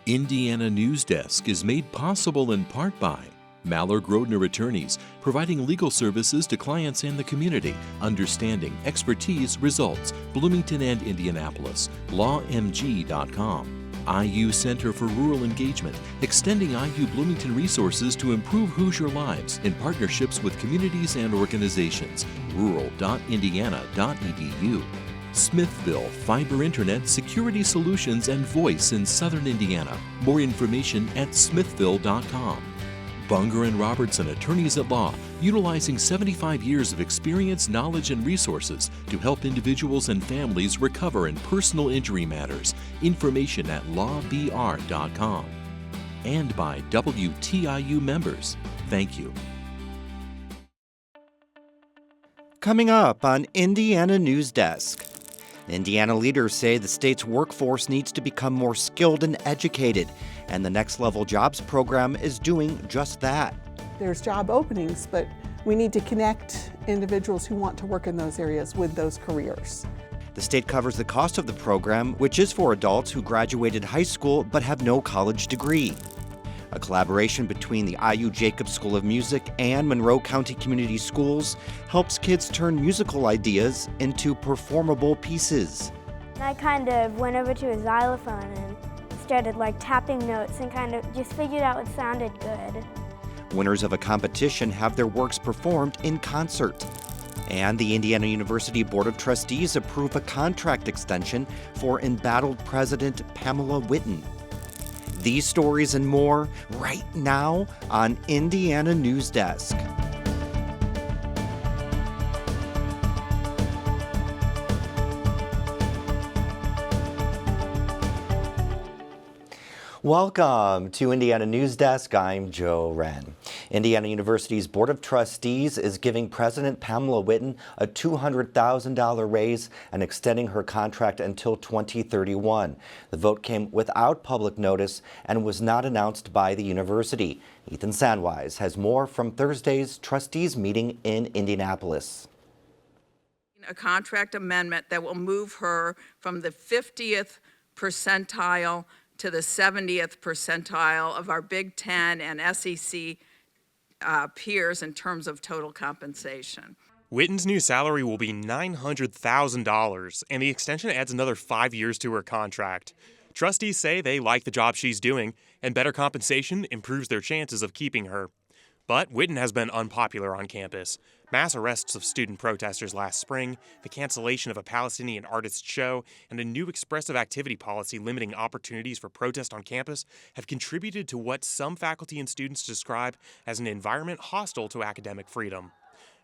Indiana News Desk is made possible in part by Maller Grodner Attorneys, providing legal services to clients and the community. Understanding, expertise, results. Bloomington and Indianapolis. LawMG.com. IU Center for Rural Engagement, extending IU Bloomington resources to improve Hoosier lives in partnerships with communities and organizations. Rural.indiana.edu. Smithville Fiber Internet Security Solutions and Voice in Southern Indiana. More information at smithville.com. Bunger and Robertson Attorneys at Law, utilizing 75 years of experience, knowledge, and resources to help individuals and families recover in personal injury matters. Information at lawbr.com. And by WTIU members. Thank you. Coming up on Indiana News Desk. Indiana leaders say the state's workforce needs to become more skilled and educated, and the Next Level Jobs program is doing just that. There's job openings, but we need to connect individuals who want to work in those areas with those careers. The state covers the cost of the program, which is for adults who graduated high school but have no college degree. A collaboration between the IU Jacobs School of Music and Monroe County Community Schools helps kids turn musical ideas into performable pieces. I kind of went over to a xylophone and started tapping notes and kind of just figured out what sounded good. Winners of a competition have their works performed in concert. And the Indiana University Board of Trustees approved a contract extension for embattled President Pamela Whitten. These stories and more right now on Indiana News Desk. Welcome to Indiana News Desk. I'm Joe Wren. Indiana University's Board of Trustees is giving President Pamela Whitten a $200,000 raise and extending her contract until 2031. The vote came without public notice and was not announced by the university. Ethan Sandwise has more from Thursday's Trustees meeting in Indianapolis. A contract amendment that will move her from the 50th percentile to the 70th percentile of our Big Ten and SEC peers in terms of total compensation. Whitten's new salary will be $900,000, and the extension adds another 5 years to her contract. Trustees say they like the job she's doing, and better compensation improves their chances of keeping her. But Whitten has been unpopular on campus. Mass arrests of student protesters last spring, the cancellation of a Palestinian artist's show, and a new expressive activity policy limiting opportunities for protest on campus have contributed to what some faculty and students describe as an environment hostile to academic freedom.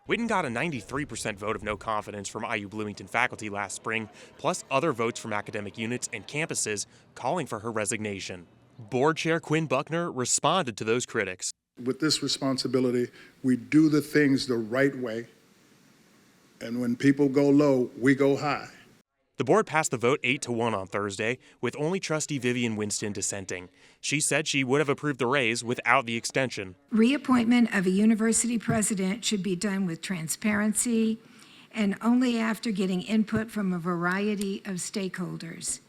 Whitten got a 93% vote of no confidence from IU Bloomington faculty last spring, plus other votes from academic units and campuses calling for her resignation. Board Chair Quinn Buckner responded to those critics. With this responsibility, we do the things the right way, and when people go low, we go high. The board passed the vote 8-1 on Thursday, with only trustee Vivian Winston dissenting. She said she would have approved the raise without the extension. Reappointment of a university president should be done with transparency and only after getting input from a variety of stakeholders.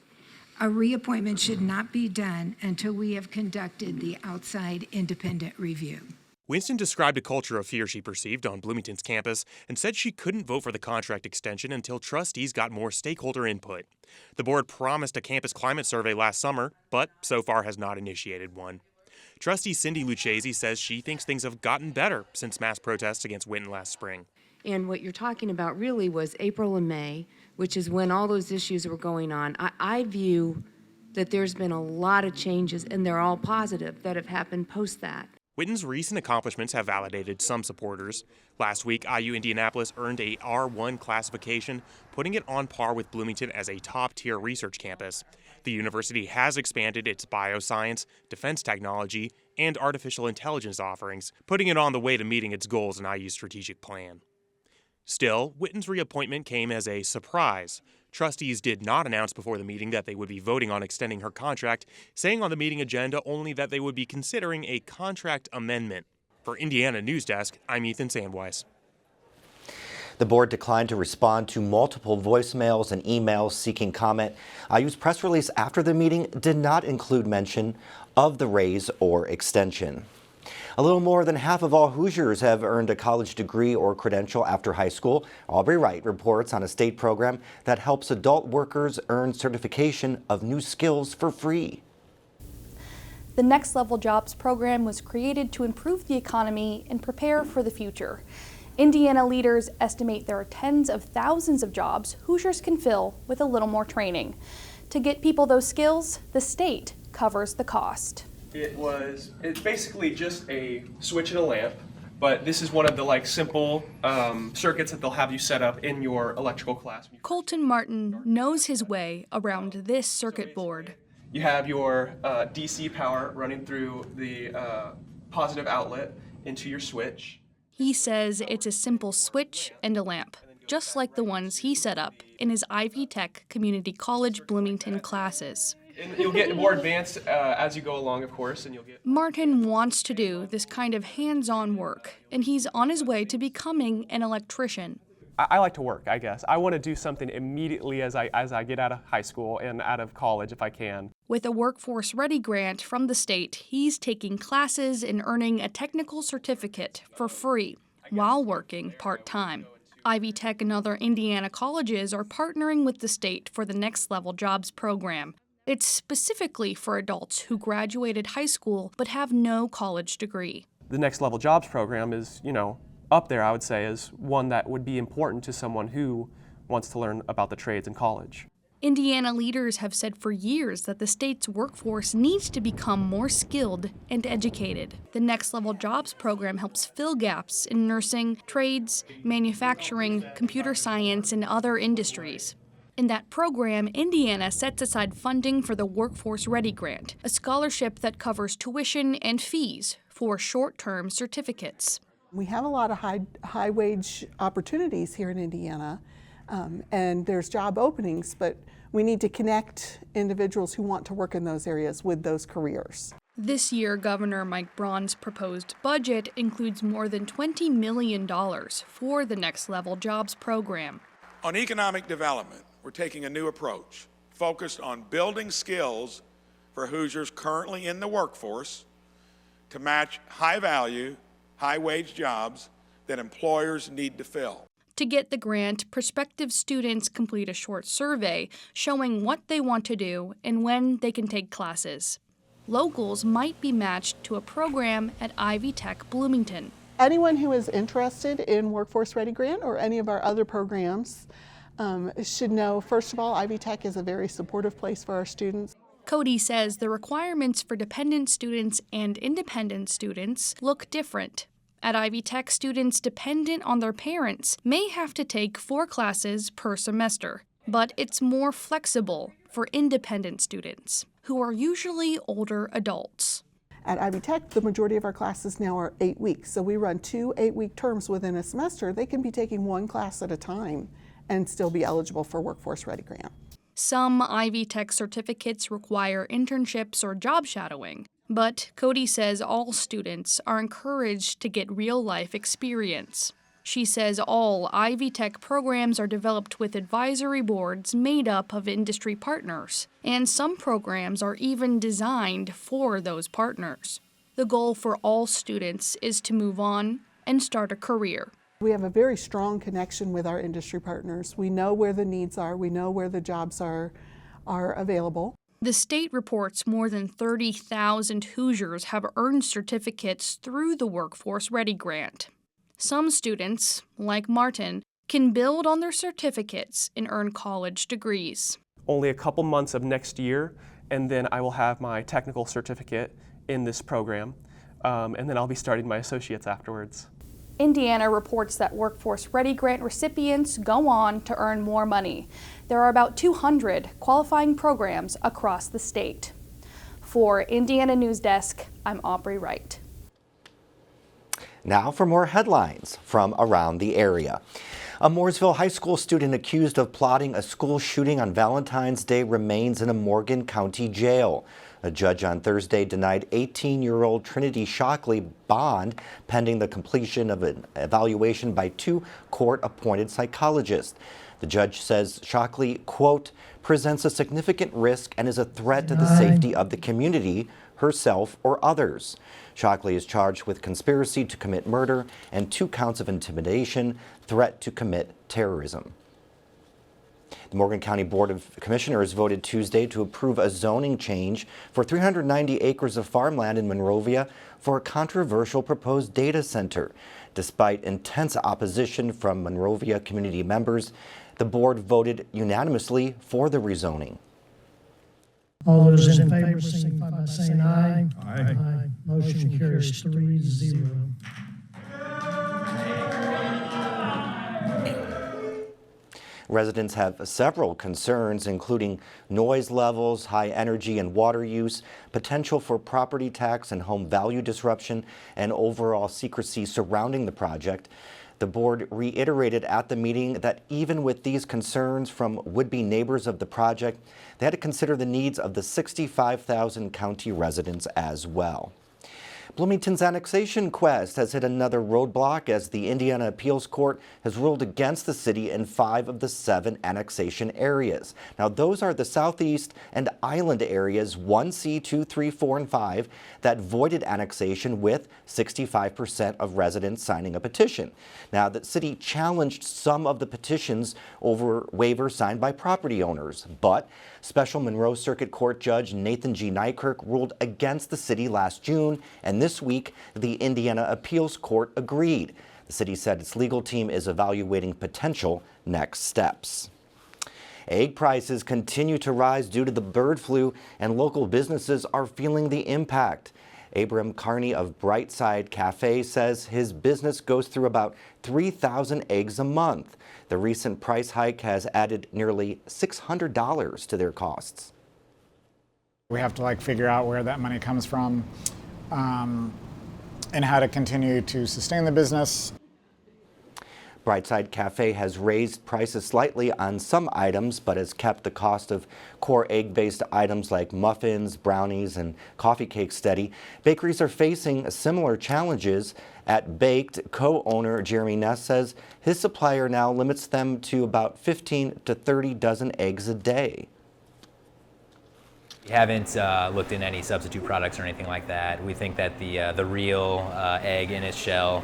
A reappointment should not be done until we have conducted the outside independent review. Winston described a culture of fear she perceived on Bloomington's campus and said she couldn't vote for the contract extension until trustees got more stakeholder input. The board promised a campus climate survey last summer, but so far has not initiated one. Trustee Cindy Lucchese says she thinks things have gotten better since mass protests against Whitten last spring. And what you're talking about really was April and May, which is when all those issues were going on. I view that there's been a lot of changes, and they're all positive, that have happened post that. Whitten's recent accomplishments have validated some supporters. Last week, IU Indianapolis earned a R1 classification, putting it on par with Bloomington as a top-tier research campus. The university has expanded its bioscience, defense technology, and artificial intelligence offerings, putting it on the way to meeting its goals in IU's strategic plan. Still, Whitten's reappointment came as a surprise. Trustees did not announce before the meeting that they would be voting on extending her contract, saying on the meeting agenda only that they would be considering a contract amendment. For Indiana News Desk, I'm Ethan Sandwise. The board declined to respond to multiple voicemails and emails seeking comment. IU's press release after the meeting did not include mention of the raise or extension. A little more than half of all Hoosiers have earned a college degree or credential after high school. Aubrey Wright reports on a state program that helps adult workers earn certification of new skills for free. The Next Level Jobs program was created to improve the economy and prepare for the future. Indiana leaders estimate there are tens of thousands of jobs Hoosiers can fill with a little more training. To get people those skills, the state covers the cost. It's basically just a switch and a lamp, but this is one of the simple circuits that they'll have you set up in your electrical class. Colton Martin knows his way around this circuit board. You have your DC power running through the positive outlet into your switch. He says it's a simple switch and a lamp, just like the ones he set up in his Ivy Tech Community College Bloomington classes. And you'll get more advanced as you go along, of course, and you'll get... Martin wants to do this kind of hands-on work, and he's on his way to becoming an electrician. I like to work, I guess. I want to do something immediately as I get out of high school and out of college if I can. With a Workforce Ready grant from the state, he's taking classes and earning a technical certificate for free while working part-time. Ivy Tech and other Indiana colleges are partnering with the state for the Next Level Jobs program. It's specifically for adults who graduated high school but have no college degree. The Next Level Jobs program is, up there, I would say, as one that would be important to someone who wants to learn about the trades in college. Indiana leaders have said for years that the state's workforce needs to become more skilled and educated. The Next Level Jobs program helps fill gaps in nursing, trades, manufacturing, computer science, and other industries. In that program, Indiana sets aside funding for the Workforce Ready Grant, a scholarship that covers tuition and fees for short-term certificates. We have a lot of high wage opportunities here in Indiana, and there's job openings, but we need to connect individuals who want to work in those areas with those careers. This year, Governor Mike Braun's proposed budget includes more than $20 million for the Next Level Jobs program. On economic development, we're taking a new approach, focused on building skills for Hoosiers currently in the workforce to match high-value, high-wage jobs that employers need to fill. To get the grant, prospective students complete a short survey showing what they want to do and when they can take classes. Locals might be matched to a program at Ivy Tech Bloomington. Anyone who is interested in Workforce Ready Grant or any of our other programs should know, first of all, Ivy Tech is a very supportive place for our students. Cody says the requirements for dependent students and independent students look different. At Ivy Tech, students dependent on their parents may have to take 4 classes per semester, but it's more flexible for independent students, who are usually older adults. At Ivy Tech, the majority of our classes now are 8 weeks, so we run 2 8-week terms within a semester. They can be taking 1 class at a time and still be eligible for Workforce Ready Grant. Some Ivy Tech certificates require internships or job shadowing, but Cody says all students are encouraged to get real-life experience. She says all Ivy Tech programs are developed with advisory boards made up of industry partners, and some programs are even designed for those partners. The goal for all students is to move on and start a career. We have a very strong connection with our industry partners. We know where the needs are. We know where the jobs are available. The state reports more than 30,000 Hoosiers have earned certificates through the Workforce Ready Grant. Some students, like Martin, can build on their certificates and earn college degrees. Only a couple months of next year, and then I will have my technical certificate in this program, and then I'll be starting my associates afterwards. Indiana reports that Workforce Ready Grant recipients go on to earn more money. There are about 200 qualifying programs across the state. For Indiana News Desk, I'm Aubrey Wright. Now for more headlines from around the area. A Mooresville High School student accused of plotting a school shooting on Valentine's Day remains in a Morgan County jail. A judge on Thursday denied 18-year-old Trinity Shockley bond pending the completion of an evaluation by 2 court-appointed psychologists. The judge says Shockley, quote, presents a significant risk and is a threat to the safety of the community, herself, or others. Shockley is charged with conspiracy to commit murder and 2 counts of intimidation, threat to commit terrorism. The Morgan County Board of Commissioners voted Tuesday to approve a zoning change for 390 acres of farmland in Monrovia for a controversial proposed data center. Despite intense opposition from Monrovia community members, the board voted unanimously for the rezoning. All those in favor signify by saying aye. Aye. Motion carries 3-0. Residents have several concerns, including noise levels, high energy and water use, potential for property tax and home value disruption, and overall secrecy surrounding the project. The board reiterated at the meeting that even with these concerns from would-be neighbors of the project, they had to consider the needs of the 65,000 county residents as well. Bloomington's annexation quest has hit another roadblock as the Indiana Appeals Court has ruled against the city in 5 of the 7 annexation areas. Now, those are the Southeast and Island areas 1C, 2, 3, 4, and 5 that voided annexation with 65% of residents signing a petition. Now, the city challenged some of the petitions over waivers signed by property owners, but Special Monroe Circuit Court Judge Nathan G. Nykirk ruled against the city last June, and this week the Indiana Appeals Court agreed. The city said its legal team is evaluating potential next steps. Egg prices continue to rise due to the bird flu, and local businesses are feeling the impact. Abram Carney of Brightside Cafe says his business goes through about 3,000 eggs a month. The recent price hike has added nearly $600 to their costs. We have to figure out where that money comes from and how to continue to sustain the business. Brightside Cafe has raised prices slightly on some items, but has kept the cost of core egg-based items like muffins, brownies, and coffee cakes steady. Bakeries are facing similar challenges. At Baked, co-owner Jeremy Ness says his supplier now limits them to about 15 to 30 dozen eggs a day. We haven't looked into any substitute products or anything like that. We think that the real egg in its shell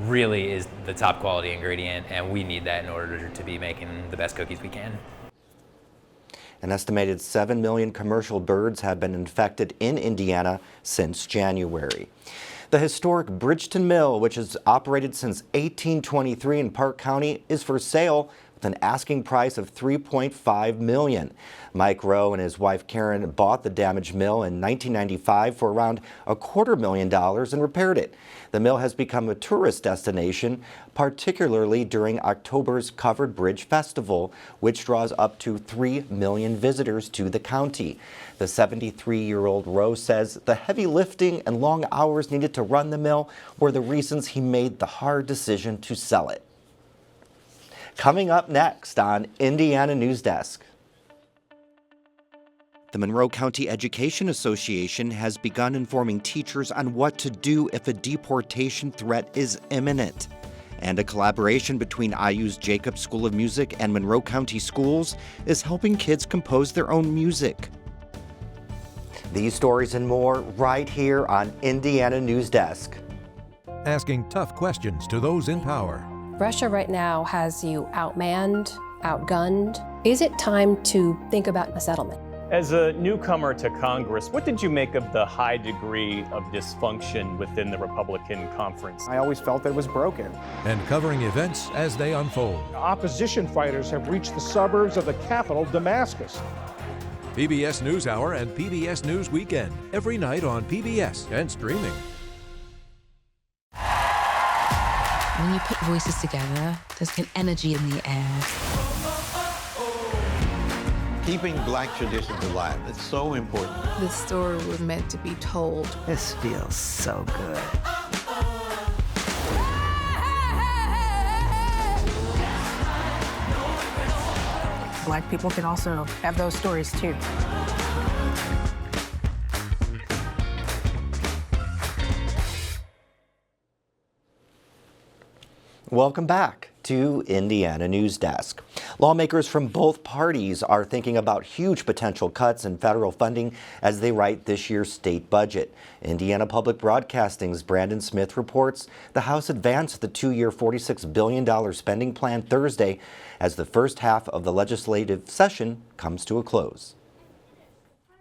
really is the top quality ingredient, and we need that in order to be making the best cookies we can. An estimated 7 million commercial birds have been infected in Indiana since January. The historic Bridgeton Mill, which has operated since 1823 in Park County, is for sale with an asking price of $3.5 million. Mike Rowe and his wife Karen bought the damaged mill in 1995 for around $250,000 and repaired it. The mill has become a tourist destination, particularly during October's Covered Bridge Festival, which draws up to 3 million visitors to the county. The 73-year-old Rowe says the heavy lifting and long hours needed to run the mill were the reasons he made the hard decision to sell it. Coming up next on Indiana News Desk. The Monroe County Education Association has begun informing teachers on what to do if a deportation threat is imminent. And a collaboration between IU's Jacobs School of Music and Monroe County Schools is helping kids compose their own music. These stories and more right here on Indiana News Desk. Asking tough questions to those in power. Russia right now has you outmanned, outgunned. Is it time to think about a settlement? As a newcomer to Congress, what did you make of the high degree of dysfunction within the Republican conference? I always felt that it was broken. And covering events as they unfold. Opposition fighters have reached the suburbs of the capital, Damascus. PBS NewsHour and PBS News Weekend, every night on PBS and streaming. When you put voices together, there's an energy in the air. Keeping Black traditions alive, it's so important. The story was meant to be told. This feels so good. Black people can also have those stories too. Welcome back to Indiana News Desk. Lawmakers from both parties are thinking about huge potential cuts in federal funding as they write this year's state budget. Indiana Public Broadcasting's Brandon Smith reports the House advanced the two-year $46 billion spending plan Thursday as the first half of the legislative session comes to a close.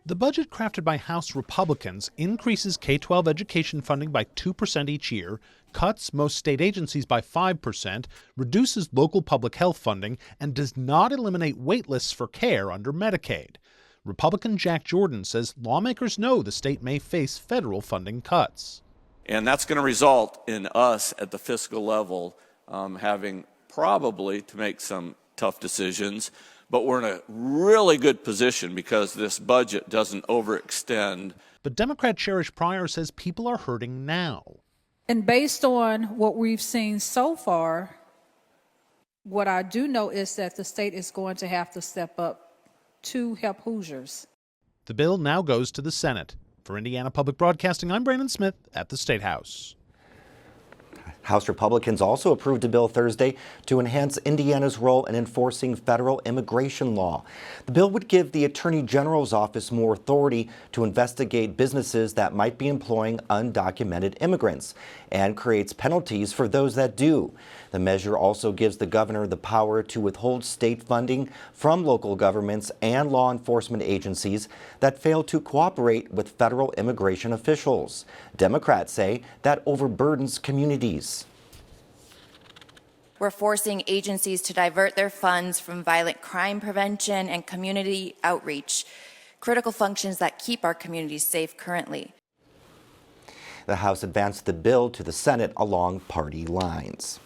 The budget crafted by House Republicans increases K-12 education funding by 2% each year, cuts most state agencies by 5%, reduces local public health funding, and does not eliminate wait lists for care under Medicaid. Republican Jack Jordan says lawmakers know the state may face federal funding cuts. And that's going to result in us at the fiscal level having probably to make some tough decisions. But we're in a really good position because this budget doesn't overextend. But Democrat Cherish Pryor says people are hurting now. And based on what we've seen so far, what I do know is that the state is going to have to step up to help Hoosiers. The bill now goes to the Senate. For Indiana Public Broadcasting, I'm Brandon Smith at the State House. House Republicans also approved a bill Thursday to enhance Indiana's role in enforcing federal immigration law. The bill would give the Attorney General's office more authority to investigate businesses that might be employing undocumented immigrants and creates penalties for those that do. The measure also gives the governor the power to withhold state funding from local governments and law enforcement agencies that fail to cooperate with federal immigration officials. Democrats say that overburdens communities. We're forcing agencies to divert their funds from violent crime prevention and community outreach, critical functions that keep our communities safe currently. The House advanced the bill to the Senate along party lines.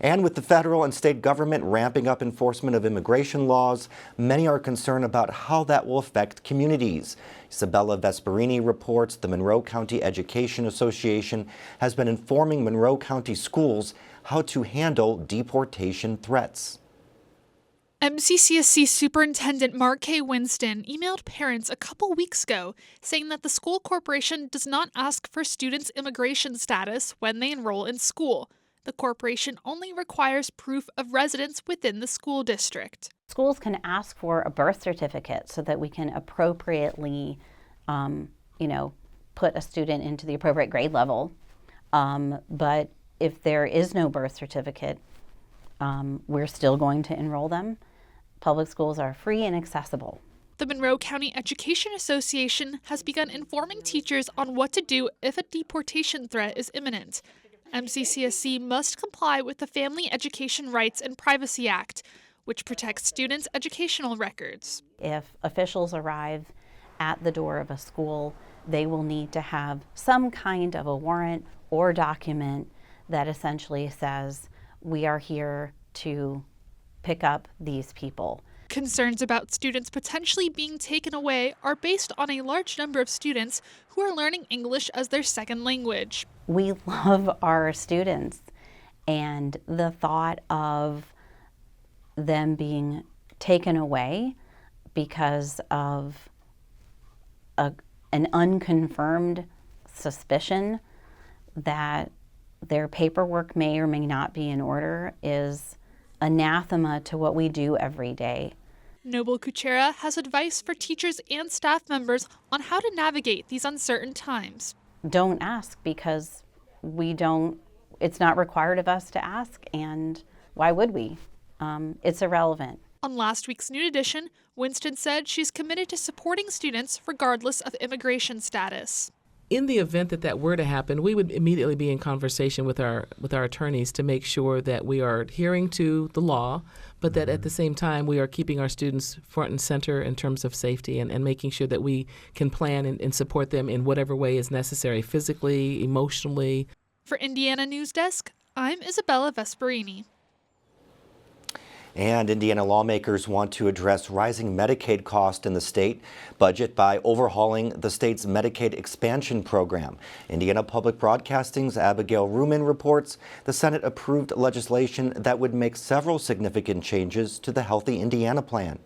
And with the federal and state government ramping up enforcement of immigration laws, many are concerned about how that will affect communities. Isabella Vesperini reports the Monroe County Education Association has been informing Monroe County schools how to handle deportation threats. MCCSC Superintendent Mark K. Winston emailed parents a couple weeks ago saying that the school corporation does not ask for students' immigration status when they enroll in school. The corporation only requires proof of residence within the school district. Schools can ask for a birth certificate so that we can appropriately, put a student into the appropriate grade level. But if there is no birth certificate, we're still going to enroll them. Public schools are free and accessible. The Monroe County Education Association has begun informing teachers on what to do if a deportation threat is imminent. MCCSC must comply with the Family Education Rights and Privacy Act, which protects students' educational records. If officials arrive at the door of a school, they will need to have some kind of a warrant or document that essentially says, we are here to pick up these people. Concerns about students potentially being taken away are based on a large number of students who are learning English as their second language. We love our students, and the thought of them being taken away because of an unconfirmed suspicion that their paperwork may or may not be in order is anathema to what we do every day. Noble Kuchera has advice for teachers and staff members on how to navigate these uncertain times. Don't ask because it's not required of us to ask, and why would we? It's irrelevant. On last week's Noon Edition, Winston said she's committed to supporting students regardless of immigration status. In the event that that were to happen, we would immediately be in conversation with our attorneys to make sure that we are adhering to the law, but that at the same time we are keeping our students front and center in terms of safety and making sure that we can plan and support them in whatever way is necessary, physically, emotionally. For Indiana News Desk, I'm Isabella Vesperini. And Indiana lawmakers want to address rising Medicaid costs in the state budget by overhauling the state's Medicaid expansion program. Indiana Public Broadcasting's Abigail Ruman reports the Senate approved legislation that would make several significant changes to the Healthy Indiana plan.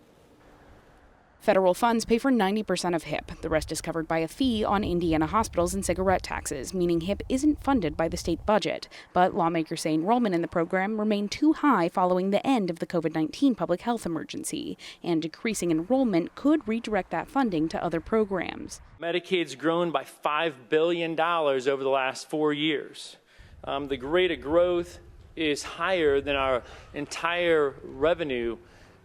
Federal funds pay for 90% of HIP. The rest is covered by a fee on Indiana hospitals and cigarette taxes, meaning HIP isn't funded by the state budget. But lawmakers say enrollment in the program remained too high following the end of the COVID-19 public health emergency, and decreasing enrollment could redirect that funding to other programs. Medicaid's grown by $5 billion over the last 4 years. The rate of growth is higher than our entire revenue.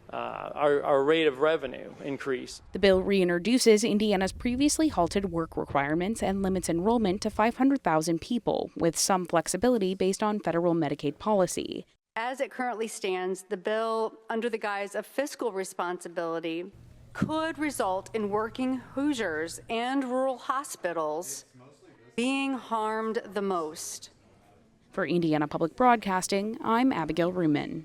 Our rate of revenue increase. The bill reintroduces Indiana's previously halted work requirements and limits enrollment to 500,000 people, with some flexibility based on federal Medicaid policy. As it currently stands, the bill, under the guise of fiscal responsibility, could result in working Hoosiers and rural hospitals being harmed the most. For Indiana Public Broadcasting, I'm Abigail Ruman.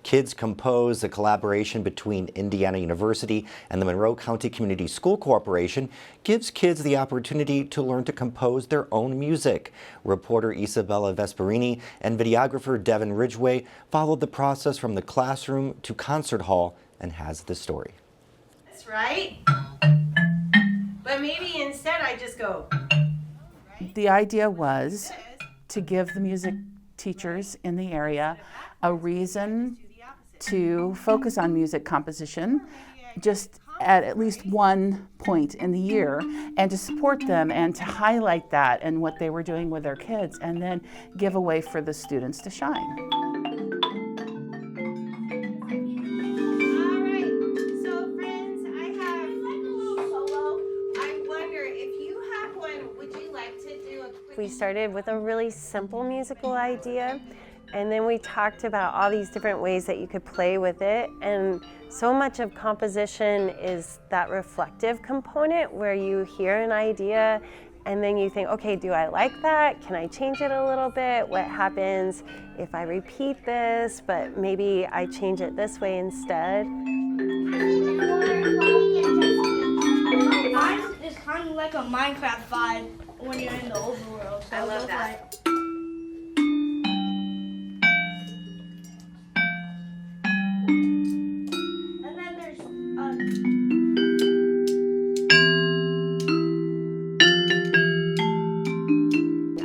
Kids Compose, a collaboration between Indiana University and the Monroe County Community School Corporation, gives kids the opportunity to learn to compose their own music. Reporter Isabella Vesperini and videographer Devin Ridgway followed the process from the classroom to concert hall and has the story. That's right. But maybe instead I just go. The idea was to give the music teachers in the area a reason to focus on music composition just at least one point in the year, and to support them and to highlight that and what they were doing with their kids, and then give a way for the students to shine. We started with a really simple musical idea, and then we talked about all these different ways that you could play with it. And so much of composition is that reflective component where you hear an idea and then you think, okay, do I like that? Can I change it a little bit? What happens if I repeat this, but maybe I change it this way instead? It's kind of like a Minecraft vibe when you're in the overworld. So I love that. And then there's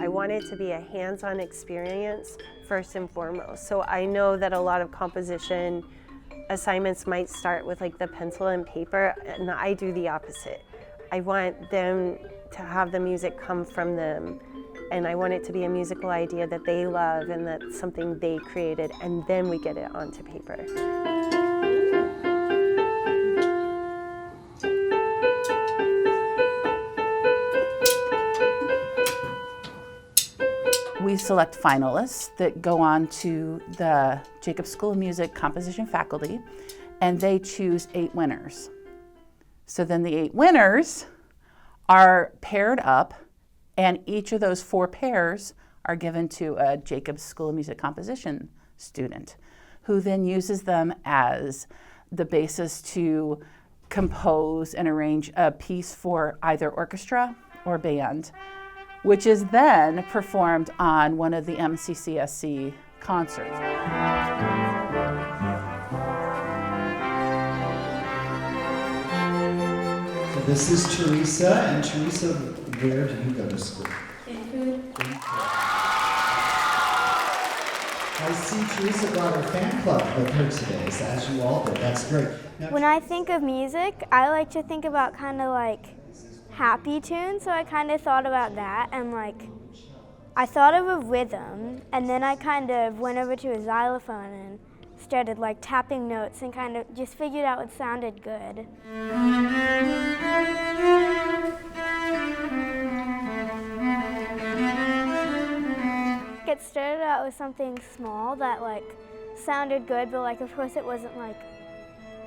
I want it to be a hands-on experience first and foremost. So I know that a lot of composition assignments might start with like the pencil and paper, and I do the opposite. I want them to have the music come from them, and I want it to be a musical idea that they love and that's something they created, and then we get it onto paper. We select finalists that go on to the Jacobs School of Music composition faculty, and they choose 8 winners. So then the 8 winners are paired up, and each of those 4 pairs are given to a Jacobs School of Music composition student, who then uses them as the basis to compose and arrange a piece for either orchestra or band, which is then performed on one of the MCCSC concerts. So this is Teresa, and Teresa, where do you go to school? I see Teresa brought her fan club with her today, so as you all did. That's great. Now, when I think of music, I like to think about kind of like happy tunes, so I kind of thought about that, and like I thought of a rhythm, and then I kind of went over to a xylophone and started like tapping notes and kind of just figured out what sounded good. It started out with something small that like sounded good, but like of course it wasn't like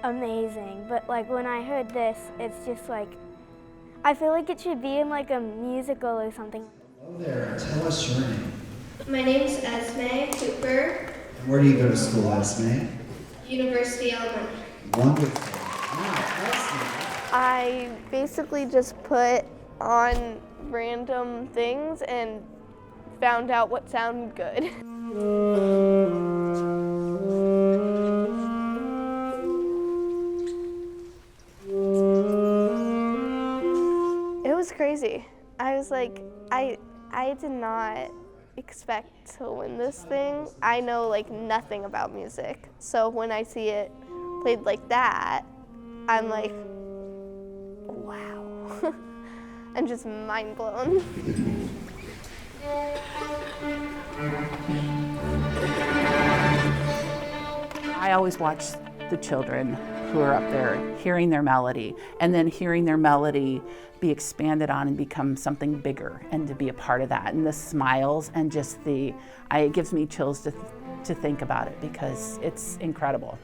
amazing, but like when I heard this, it's just like I feel like it should be in like a musical or something. hello there, tell us your name. My name's Esme Cooper. And where do you go to school, Esme? University Elementary. Wonderful. Now, Esme. I basically just put on random things and found out what sounded good. was crazy. I was like, I did not expect to win this thing. I know like nothing about music. So when I see it played like that, I'm like, wow. I'm just mind blown. I always watch the children who are up there hearing their melody and then hearing their melody be expanded on and become something bigger, and to be a part of that, and the smiles and just it gives me chills to think about it, because it's incredible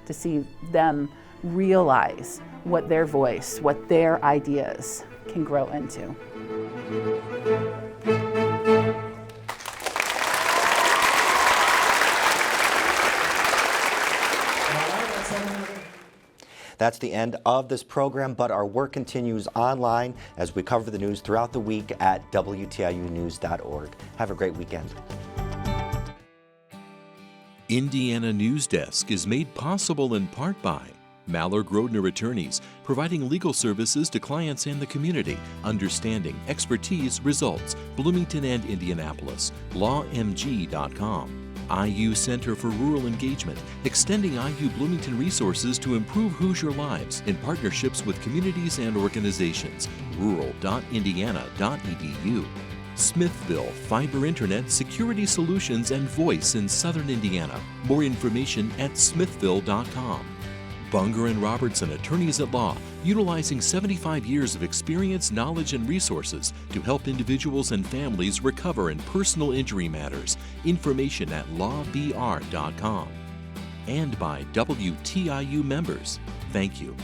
to see them realize what their voice, what their ideas can grow into. That's the end of this program, but our work continues online as we cover the news throughout the week at WTIUnews.org. Have a great weekend. Indiana News Desk is made possible in part by Maller-Grodner Attorneys, providing legal services to clients and the community. Understanding, expertise, results. Bloomington and Indianapolis. LawMG.com. IU Center for Rural Engagement, extending IU Bloomington resources to improve Hoosier lives in partnerships with communities and organizations. rural.indiana.edu. Smithville Fiber Internet Security Solutions and Voice in Southern Indiana. More information at smithville.com. Bunger and Robertson Attorneys at Law, utilizing 75 years of experience, knowledge, and resources to help individuals and families recover in personal injury matters. Information at lawbr.com. And by WTIU members. Thank you.